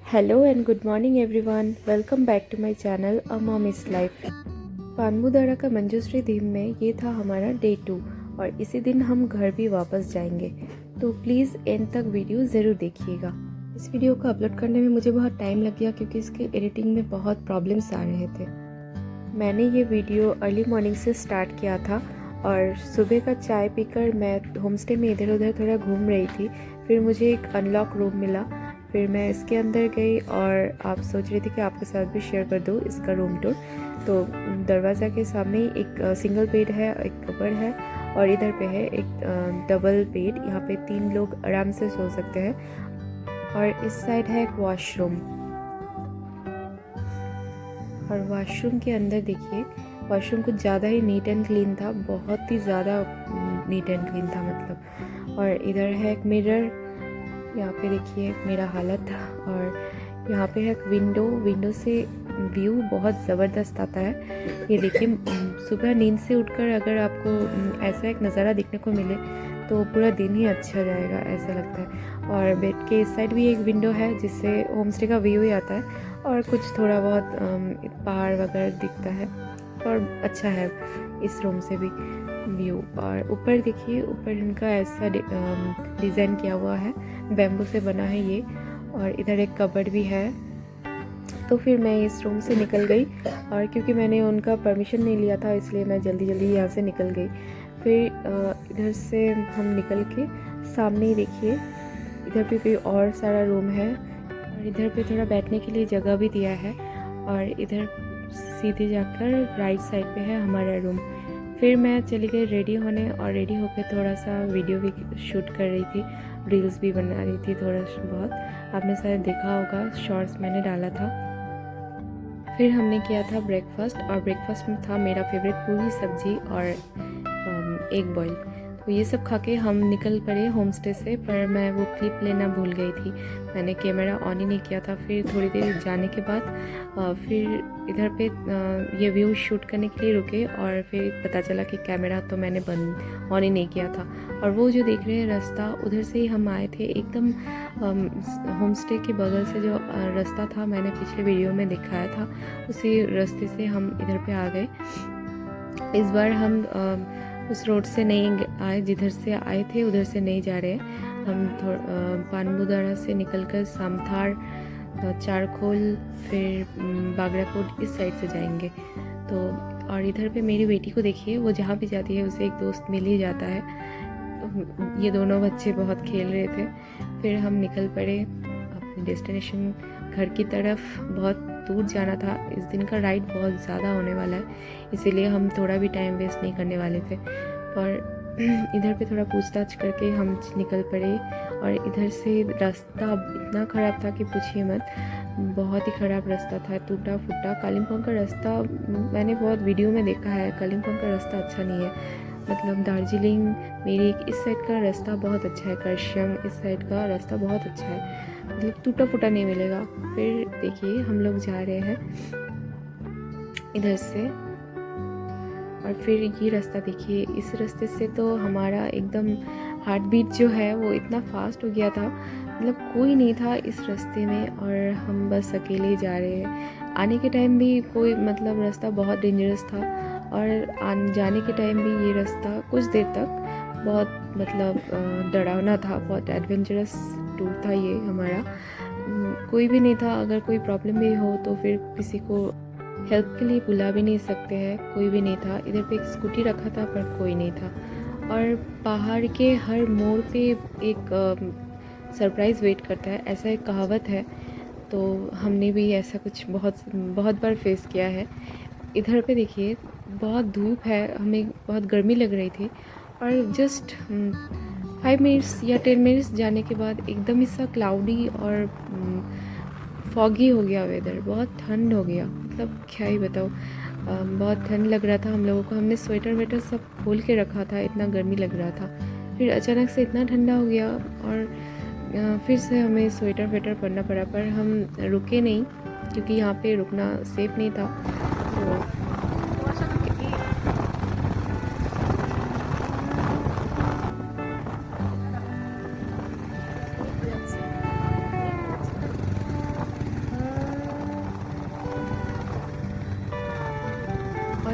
Hello and good morning everyone, welcome back to my channel a mom is life. पानमुदारा का मंजूश्री धीम में ये था हमारा डे 2 और इसी दिन हम घर भी वापस जाएंगे, तो प्लीज़ एंड तक वीडियो ज़रूर देखिएगा। इस वीडियो को अपलोड करने में मुझे बहुत टाइम लग गया क्योंकि इसके एडिटिंग में बहुत प्रॉब्लम्स आ रहे थे। मैंने ये वीडियो अर्ली मॉर्निंग से स्टार्ट किया था और सुबह का चाय पीकर मैं होमस्टे में इधर उधर थोड़ा घूम रही थी। फिर मुझे एक अनलॉक रूम मिला, फिर मैं इसके अंदर गई और आप सोच रही थी कि आपके साथ भी शेयर कर दूँ इसका रूम टूर। तो दरवाज़ा के सामने एक सिंगल बेड है, एक कबर्ड है और इधर पे है एक डबल बेड। यहाँ पे 3 लोग आराम से सो सकते हैं। और इस साइड है एक वॉशरूम, और वॉशरूम के अंदर देखिए, वॉशरूम कुछ ज़्यादा ही नीट एंड क्लीन था, बहुत ही ज़्यादा नीट एंड क्लीन था मतलब। और इधर है एक मिरर, यहाँ पे देखिए मेरा हालत। और यहाँ पे है एक विंडो से व्यू बहुत ज़बरदस्त आता है। ये देखिए, सुबह नींद से उठकर अगर आपको ऐसा एक नज़ारा देखने को मिले तो पूरा दिन ही अच्छा जाएगा, ऐसा लगता है। और बेड के इस साइड भी एक विंडो है जिससे होमस्टे का व्यू ही आता है और कुछ थोड़ा बहुत पहाड़ वगैरह दिखता है और अच्छा है इस रूम से भी व्यू। और ऊपर देखिए, ऊपर इनका ऐसा डिज़ाइन किया हुआ है, बैम्बू से बना है ये। और इधर एक कबर्ड भी है। तो फिर मैं इस रूम से निकल गई और क्योंकि मैंने उनका परमिशन नहीं लिया था इसलिए मैं जल्दी जल्दी यहाँ से निकल गई। फिर इधर से हम निकल के सामने ही देखिए, इधर पे भी और सारा रूम है और इधर पे थोड़ा बैठने के लिए जगह भी दिया है। और इधर सीधे जाकर राइट साइड पे है हमारा रूम। फिर मैं चली गई रेडी होने और रेडी होकर थोड़ा सा वीडियो भी शूट कर रही थी, रील्स भी बना रही थी थोड़ा बहुत। आपने शायद देखा होगा, शॉर्ट्स मैंने डाला था। फिर हमने किया था ब्रेकफास्ट और ब्रेकफास्ट में था मेरा फेवरेट पूरी सब्जी और एग बॉईल। तो ये सब खा के हम निकल पड़े होमस्टे से, पर मैं वो क्लिप लेना भूल गई थी, मैंने कैमरा ऑन ही नहीं किया था। फिर थोड़ी देर जाने के बाद फिर इधर पे ये व्यू शूट करने के लिए रुके और फिर पता चला कि कैमरा तो मैंने बंद ऑन ही नहीं किया था। और वो जो देख रहे हैं रास्ता, उधर से ही हम आए थे, एकदम होमस्टे के बगल से जो रास्ता था मैंने पिछले वीडियो में दिखाया था, उसी रास्ते से हम इधर पे आ गए। इस बार हम उस रोड से नहीं आए, जिधर से आए थे उधर से नहीं जा रहे हैं। हम पानमुदारा से निकलकर सामथार, चारखोल, फिर बागराकोट इस साइड से जाएंगे। तो और इधर पे मेरी बेटी को देखिए, वो जहाँ भी जाती है उसे एक दोस्त मिल ही जाता है। ये दोनों बच्चे बहुत खेल रहे थे। फिर हम निकल पड़े अपने डेस्टिनेशन घर की तरफ। बहुत दूर जाना था, इस दिन का राइड बहुत ज़्यादा होने वाला है, इसीलिए हम थोड़ा भी टाइम वेस्ट नहीं करने वाले थे। और इधर पे थोड़ा पूछताछ करके हम निकल पड़े। और इधर से रास्ता इतना ख़राब था कि पूछिए मत, बहुत ही ख़राब रास्ता था, टूटा फूटा। कालिम्पोंग का रास्ता मैंने बहुत वीडियो में देखा है, कालिम्पोंग का रास्ता अच्छा नहीं है। मतलब दार्जिलिंग, मेरिक इस साइड का रास्ता बहुत अच्छा है, कर्शियंग इस साइड का रास्ता बहुत अच्छा है, मतलब टूटा फूटा नहीं मिलेगा। फिर देखिए हम लोग जा रहे हैं इधर से, और फिर ये रास्ता देखिए, इस रास्ते से तो हमारा एकदम हार्ट बीट जो है वो इतना फास्ट हो गया था, मतलब कोई नहीं था इस रास्ते में और हम बस अकेले जा रहे हैं। आने के टाइम भी कोई, मतलब रास्ता बहुत डेंजरस था और जाने के टाइम भी ये रास्ता कुछ देर तक बहुत मतलब डरावना था, बहुत एडवेंचरस टूर था ये हमारा। कोई भी नहीं था, अगर कोई प्रॉब्लम भी हो तो फिर किसी को हेल्प के लिए बुला भी नहीं सकते हैं, कोई भी नहीं था। इधर पे एक स्कूटी रखा था पर कोई नहीं था। और पहाड़ के हर मोड़ पे एक सरप्राइज़ वेट करता है, ऐसा एक कहावत है। तो हमने भी ऐसा कुछ बहुत बार फेस किया है। इधर पे देखिए बहुत धूप है, हमें बहुत गर्मी लग रही थी और जस्ट 5 मिनट्स या 10 मिनट्स जाने के बाद एकदम ही सा क्लाउडी और फॉगी हो गया वेदर, बहुत ठंड हो गया, मतलब क्या ही बताऊँ। बहुत ठंड लग रहा था हम लोगों को, हमने स्वेटर वेटर सब खोल के रखा था, इतना गर्मी लग रहा था। फिर अचानक से इतना ठंडा हो गया और फिर से हमें स्वेटर वेटर पहनना पड़ा, पर हम रुके नहीं क्योंकि यहाँ पे रुकना सेफ़ नहीं था। तो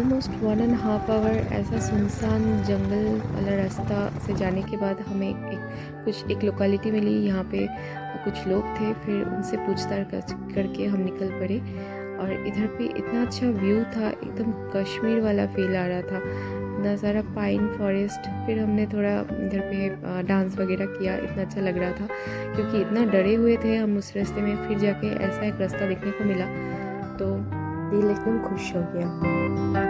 ऑलमोस्ट 1.5 आवर ऐसा सुनसान जंगल वाला रास्ता से जाने के बाद हमें एक लोकेलिटी मिली। यहाँ पे कुछ लोग थे, फिर उनसे पूछताछ करके हम निकल पड़े। और इधर पे इतना अच्छा व्यू था, एकदम कश्मीर वाला फील आ रहा था, इतना सारा पाइन फॉरेस्ट। फिर हमने थोड़ा इधर पे डांस वगैरह किया, इतना अच्छा लग रहा था क्योंकि इतना डरे हुए थे हम उस रास्ते में। फिर जाके ऐसा एक रास्ता देखने को मिला तो दिल एकदम खुश हो गया।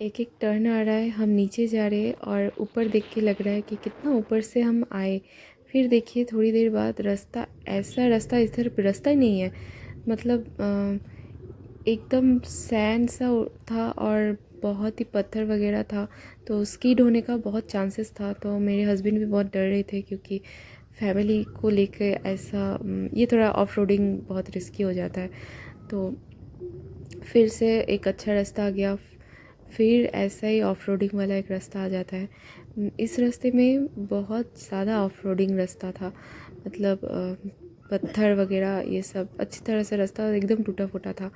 एक एक टर्न आ रहा है, हम नीचे जा रहे हैं और ऊपर देख के लग रहा है कि कितना ऊपर से हम आए। फिर देखिए थोड़ी देर बाद ऐसा रास्ता इधर रास्ता ही नहीं है, मतलब एकदम सैंड सा था और बहुत ही पत्थर वगैरह था, तो स्कीड होने का बहुत चांसेस था। तो मेरे हस्बैंड भी बहुत डर रहे थे क्योंकि फैमिली को लेके ऐसा ये थोड़ा ऑफ रोडिंग बहुत रिस्की हो जाता है। तो फिर से एक अच्छा रास्ता आ गया, फिर ऐसा ही ऑफ रोडिंग वाला एक रास्ता आ जाता है। इस रास्ते में बहुत ज़्यादा ऑफ रोडिंग रास्ता था, मतलब पत्थर वगैरह ये सब अच्छी तरह से रास्ता एकदम टूटा फूटा था।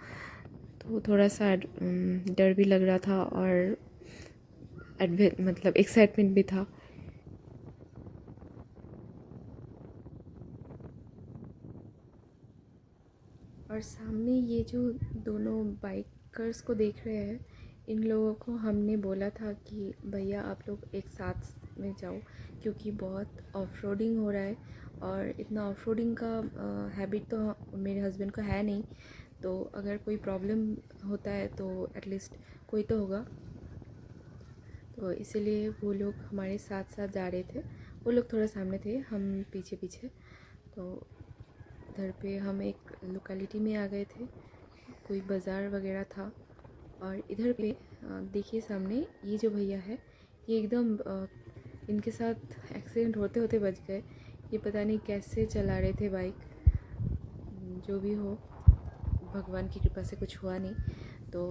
तो थोड़ा सा डर भी लग रहा था और मतलब एक्साइटमेंट भी था। और सामने ये जो दोनों बाइकर्स को देख रहे हैं, इन लोगों को हमने बोला था कि भैया आप लोग एक साथ में जाओ क्योंकि बहुत ऑफ रोडिंग हो रहा है और इतना ऑफ रोडिंग का हैबिट तो मेरे हस्बैंड को है नहीं, तो अगर कोई प्रॉब्लम होता है तो एटलीस्ट कोई तो होगा। तो इसीलिए वो लोग हमारे साथ साथ जा रहे थे। वो लोग थोड़ा सामने थे, हम पीछे पीछे। तो उधर पे हम एक लोकेलिटी में आ गए थे, कोई बाज़ार वगैरह था। और इधर पे देखिए सामने ये जो भैया है, ये एकदम इनके साथ एक्सीडेंट होते होते बच गए। ये पता नहीं कैसे चला रहे थे बाइक, जो भी हो भगवान की कृपा से कुछ हुआ नहीं। तो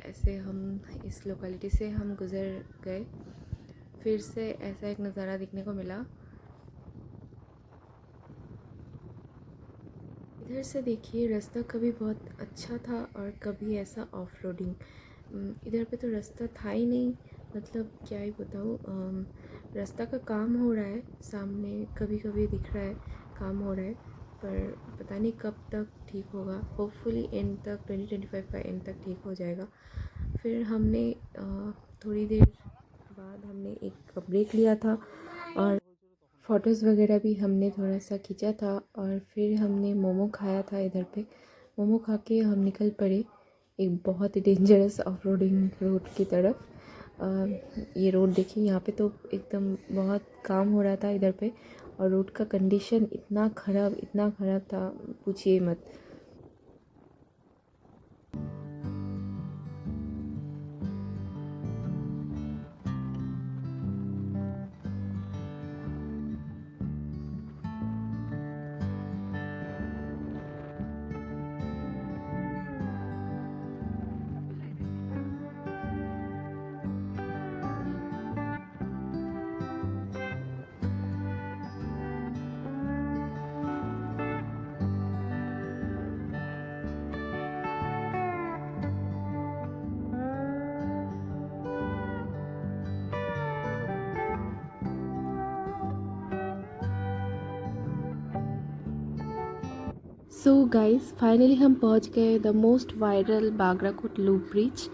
ऐसे हम इस लोकेलिटी से हम गुज़र गए। फिर से ऐसा एक नज़ारा देखने को मिला। इधर से देखिए रास्ता कभी बहुत अच्छा था और कभी ऐसा ऑफ रोडिंग। इधर पे तो रास्ता था ही नहीं, मतलब क्या ही बताऊँ। रास्ता का काम हो रहा है सामने, कभी कभी दिख रहा है काम हो रहा है, पर पता नहीं कब तक ठीक होगा। होपफुली एंड तक 2025 का एंड तक ठीक हो जाएगा। फिर हमने थोड़ी देर बाद हमने एक ब्रेक लिया था और फ़ोटोज़ वगैरह भी हमने थोड़ा सा खींचा था। और फिर हमने मोमो खाया था इधर पे। मोमो खा के हम निकल पड़े एक बहुत ही डेंजरस ऑफ रोडिंग रोड की तरफ। ये रोड देखिए, यहाँ पे तो एकदम बहुत काम हो रहा था इधर पे, और रोड का कंडीशन इतना ख़राब था, पूछिए मत। सो गाइस फाइनली हम पहुंच गए the most viral Bagrakote loop bridge.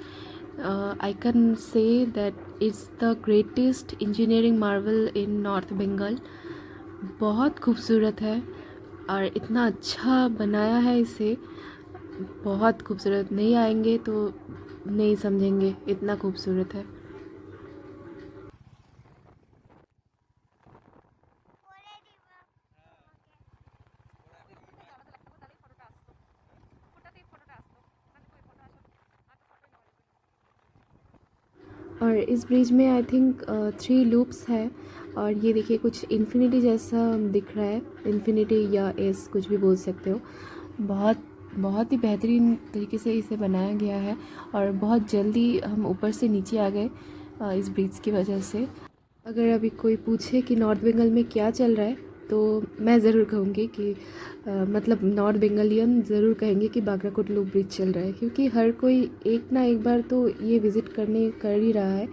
I can say that it's the greatest engineering marvel in North Bengal. बहुत खूबसूरत है और इतना अच्छा बनाया है इसे, बहुत खूबसूरत। नहीं आएंगे तो नहीं समझेंगे, इतना खूबसूरत है। और इस ब्रिज में आई थिंक 3 लूप्स है और ये देखिए कुछ इन्फिनिटी जैसा दिख रहा है, इन्फिनिटी या एस कुछ भी बोल सकते हो। बहुत बहुत ही बेहतरीन तरीके से इसे बनाया गया है और बहुत जल्दी हम ऊपर से नीचे आ गए इस ब्रिज की वजह से। अगर अभी कोई पूछे कि नॉर्थ बंगाल में क्या चल रहा है तो मैं ज़रूर कहूँगी कि मतलब नॉर्थ बंगालियन ज़रूर कहेंगे कि बागराकोट लूप ब्रिज चल रहा है, क्योंकि हर कोई एक ना एक बार तो ये विज़िट कर ही रहा है।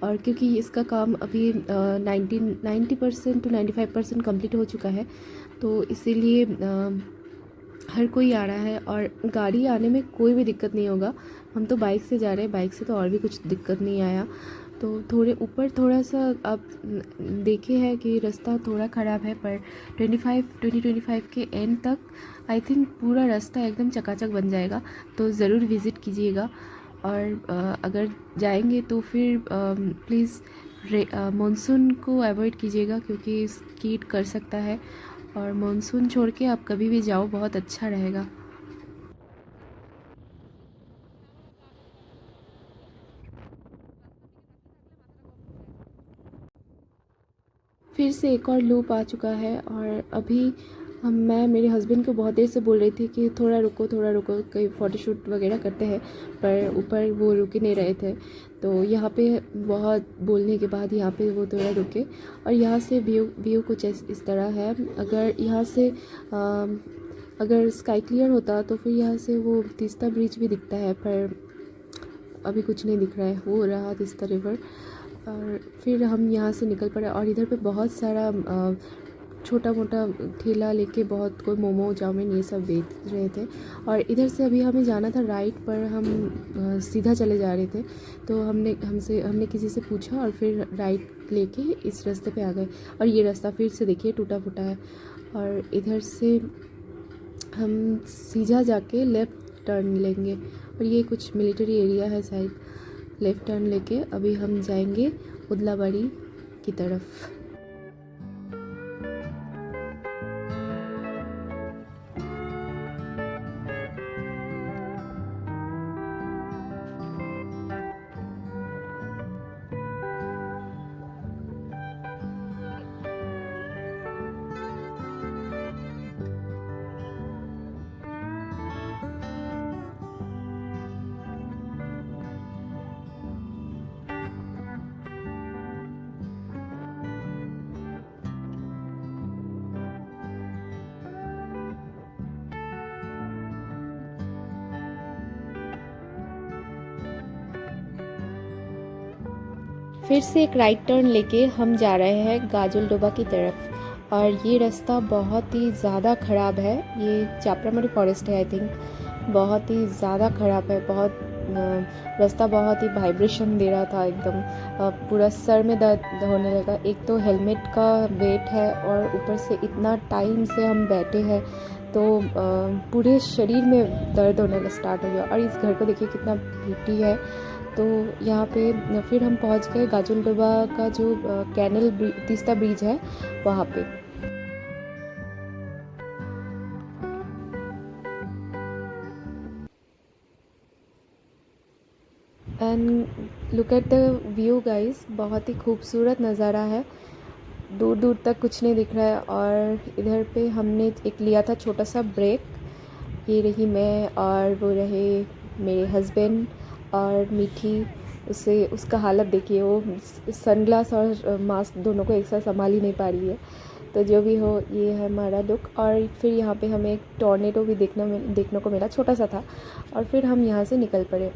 और क्योंकि इसका काम अभी 90% to 95% कम्प्लीट हो चुका है, तो इसीलिए हर कोई आ रहा है और गाड़ी आने में कोई भी दिक्कत नहीं होगा। हम तो बाइक से जा रहे हैं, बाइक से तो और भी कुछ दिक्कत नहीं आया। तो थोड़े ऊपर थोड़ा सा आप देखे हैं कि रास्ता थोड़ा ख़राब है, पर 2025 के एंड तक आई थिंक पूरा रास्ता एकदम चकाचक बन जाएगा। तो ज़रूर विज़िट कीजिएगा। और अगर जाएंगे तो फिर प्लीज़ मानसून को अवॉइड कीजिएगा, क्योंकि स्कीट कर सकता है। और मानसून छोड़ के आप कभी भी जाओ, बहुत अच्छा रहेगा। फिर से एक और लूप आ चुका है और अभी मैं मेरे हस्बैंड को बहुत देर से बोल रही थी कि थोड़ा रुको कहीं फ़ोटोशूट वगैरह करते हैं, पर ऊपर वो रुक ही नहीं रहे थे। तो यहाँ पे बहुत बोलने के बाद यहाँ पे वो थोड़ा रुके और यहाँ से व्यू कुछ इस तरह है। अगर यहाँ से अगर स्काई क्लियर होता तो फिर यहाँ से वो तीस्ता ब्रिज भी दिखता है, पर अभी कुछ नहीं दिख रहा है। वो रहा तीस्ता रिवर। और फिर हम यहाँ से निकल पड़े और इधर पे बहुत सारा छोटा मोटा ठेला लेके बहुत कोई मोमो चाउमीन ये सब बेच रहे थे। और इधर से अभी हमें जाना था राइट, पर हम सीधा चले जा रहे थे। तो हमने किसी से पूछा और फिर राइट लेके इस रास्ते पे आ गए। और ये रास्ता फिर से देखिए टूटा फूटा है। और इधर से हम सीधा जाके लेफ़्ट टर्न लेंगे और ये कुछ मिलिट्री एरिया है शायद। लेफ़्ट टर्न लेके अभी हम जाएंगे उदलाबाड़ी की तरफ। फिर से एक राइट टर्न लेके हम जा रहे हैं गाजल डोबा की तरफ। और ये रास्ता बहुत ही ज़्यादा ख़राब है। ये चापरामारी फॉरेस्ट है आई थिंक। बहुत ही ज़्यादा ख़राब है। रास्ता बहुत ही वाइब्रेशन दे रहा था एकदम। पूरा सर में दर्द होने लगा। एक तो हेलमेट का वेट है और ऊपर से इतना टाइम से हम बैठे हैं, तो पूरे शरीर में दर्द होने स्टार्ट हो गया। और इस घर को देखिए कितना ब्यूटी है। तो यहाँ पे फिर हम पहुँच गए गाजल डोबा का जो कैनल तीस्ता ब्रिज है वहाँ पे। And look at the view guys, बहुत ही खूबसूरत नज़ारा है। दूर दूर तक कुछ नहीं दिख रहा है। और इधर पे हमने एक लिया था छोटा सा ब्रेक। ये रही मैं और वो रहे मेरे हस्बैंड और मीठी। उसका हालत देखिए, वो सनग्लास और मास्क दोनों को एक साथ संभाल ही नहीं पा रही है। तो जो भी हो, ये है हमारा लुक। और फिर यहाँ पे हमें एक टॉर्नेडो भी देखने को मिला, छोटा सा था। और फिर हम यहाँ से निकल पड़े।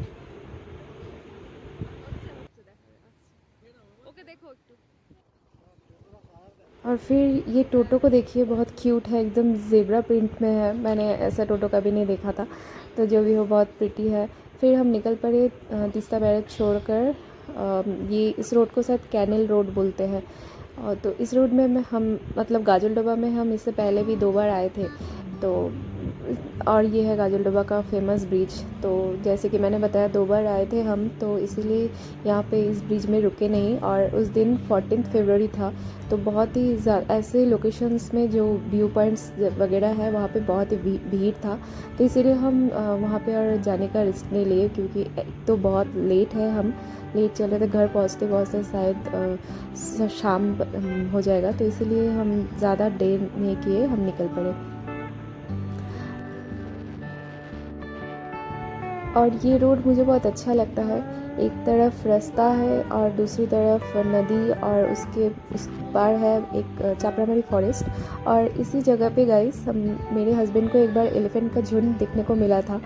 और फिर ये टोटो को देखिए, बहुत क्यूट है, एकदम ज़ेब्रा प्रिंट में है। मैंने ऐसा टोटो कभी नहीं देखा था। तो जो भी हो, बहुत प्रिटी है। फिर हम निकल पड़े तीस्ता बैराज छोड़कर। ये इस रोड को शायद कैनल रोड बोलते हैं। तो इस रोड में हम मतलब गाजलडोबा में हम इससे पहले भी 2 बार आए थे। तो और ये है गाजलडोबा का फेमस ब्रिज। तो जैसे कि मैंने बताया 2 बार आए थे हम, तो इसीलिए यहाँ पे इस ब्रिज में रुके नहीं। और उस दिन 14 फरवरी था, तो बहुत ही ऐसे लोकेशंस में जो व्यू पॉइंट्स वगैरह है वहाँ पे बहुत ही भीड़ था। तो इसीलिए हम वहाँ पे और जाने का रिस्क नहीं लिए, क्योंकि तो बहुत लेट है, हम लेट चल रहे थे। घर पहुँचते पहुँचते शायद शाम हो जाएगा, तो इसीलिए हम ज़्यादा देर नहीं किए, हम निकल पड़े। और ये रोड मुझे बहुत अच्छा लगता है। एक तरफ रास्ता है और दूसरी तरफ नदी, और उसके उस पार है एक चापरामारी फॉरेस्ट। और इसी जगह पे गाइस मेरे हस्बैंड को एक बार एलिफेंट का झुंड देखने को मिला था।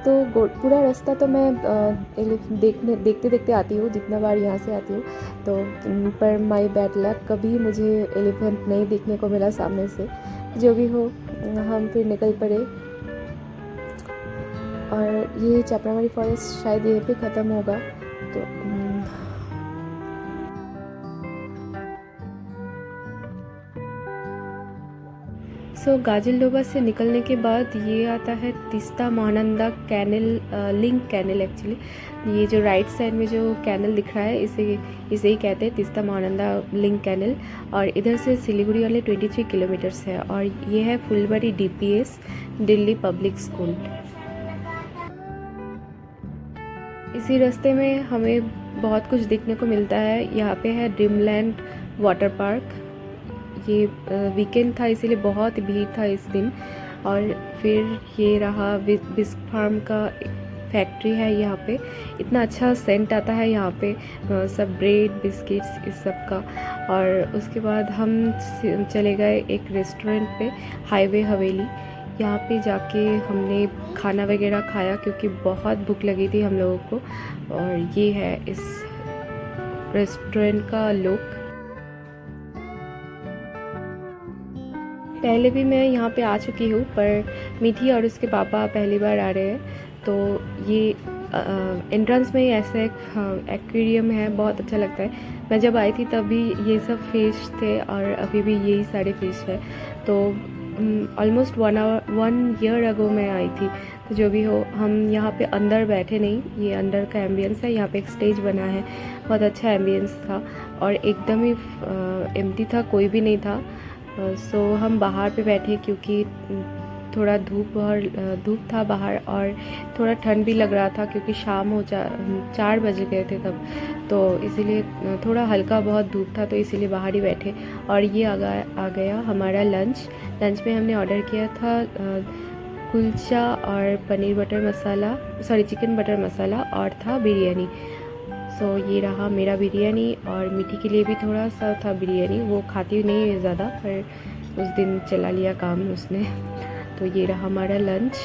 तो पूरा रास्ता तो मैं देखते देखते आती हूँ जितना बार यहाँ से आती हूँ। तो पर माय बैड लक, कभी मुझे एलिफेंट नहीं देखने को मिला सामने से। जो भी हो, हम फिर निकल पड़े। और ये चापरामारी फॉरेस्ट शायद यहीं पे ख़त्म होगा। तो गाजलडोबा से निकलने के बाद ये आता है Teesta Mahananda canal, link canal actually. ये जो राइट साइड में जो कैनल दिख रहा है इसे ही कहते हैं तीस्ता महानंदा लिंक कैनल। और इधर से सिलीगुड़ी वाले 23 किलोमीटर्स है। और ये है फुलबाड़ी DPS, दिल्ली पब्लिक स्कूल। इसी रास्ते में हमें बहुत कुछ देखने को मिलता है। यहाँ पे है ड्रीमलैंड वाटर पार्क। ये वीकेंड था इसीलिए बहुत भीड़ था इस दिन। और फिर ये रहा बिस्क फार्म का फैक्ट्री है यहाँ पे। इतना अच्छा सेंट आता है यहाँ पे, सब ब्रेड बिस्किट्स इस सब का। और उसके बाद हम चले गए एक रेस्टोरेंट पे, हाईवे हवेली। यहाँ पे जाके हमने खाना वगैरह खाया, क्योंकि बहुत भूख लगी थी हम लोगों को। और ये है इस रेस्टोरेंट का लुक। पहले भी मैं यहाँ पे आ चुकी हूँ, पर मीठी और उसके पापा पहली बार आ रहे हैं। तो ये एंट्रेंस में ही ऐसा एक एक्वेरियम है, बहुत अच्छा लगता है। मैं जब आई थी तभी ये सब फिश थे, और अभी भी यही सारे फिश है। तो ऑलमोस्ट 1 ईयर अगो मैं आई थी। तो जो भी हो, हम यहाँ पे अंदर बैठे नहीं, ये अंदर का एम्बियंस है। यहाँ पे एक स्टेज बना है, बहुत अच्छा एम्बियंस था। और एकदम ही एम्प्टी था, कोई भी नहीं था। सो हम बाहर पे बैठे, क्योंकि थोड़ा धूप था बाहर, और थोड़ा ठंड भी लग रहा था, क्योंकि शाम हो 4 बज गए थे तब। तो इसीलिए थोड़ा हल्का बहुत धूप था, तो इसीलिए बाहर ही बैठे। और ये आ गया हमारा लंच में हमने ऑर्डर किया था कुलचा और पनीर बटर मसाला, सॉरी चिकन बटर मसाला, और था बिरयानी। सो ये रहा मेरा बिरयानी, और मीठी के लिए भी थोड़ा सा था बिरयानी। वो खाती नहीं है ज़्यादा, पर उस दिन चला लिया काम उसने। तो ये रहा हमारा लंच,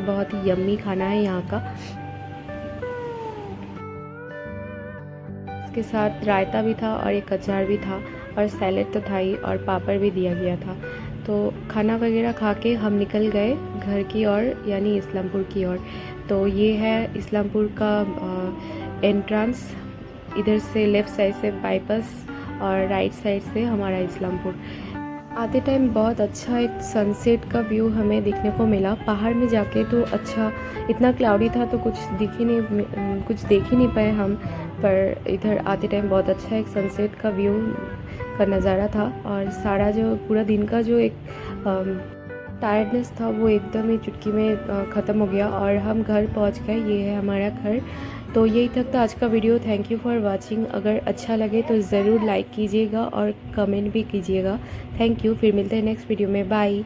बहुत ही यम्मी खाना है यहाँ का। इसके साथ रायता भी था और एक अचार भी था, और सैलेड तो था ही, और पापड़ भी दिया गया था। तो खाना वगैरह खा के हम निकल गए घर की ओर, यानी इस्लामपुर की ओर। तो ये है इस्लामपुर का एंट्रेंस। इधर से लेफ़्ट साइड से बाईपास, और राइट साइड से हमारा इस्लामपुर। आते टाइम बहुत अच्छा एक सनसेट का व्यू हमें देखने को मिला। पहाड़ में जाके तो अच्छा, इतना क्लाउडी था तो कुछ देख ही नहीं पाए हम। पर इधर आते टाइम बहुत अच्छा एक सनसेट का व्यू का नज़ारा था। और सारा जो पूरा दिन का जो एक टायर्डनेस था वो एकदम ही चुटकी में ख़त्म हो गया, और हम घर पहुंच गए। ये है हमारा घर। तो यही तक था आज का video. Thank you for watching. अगर अच्छा लगे तो ज़रूर लाइक कीजिएगा और कमेंट भी कीजिएगा। Thank you. फिर मिलते हैं नेक्स्ट वीडियो में। बाय।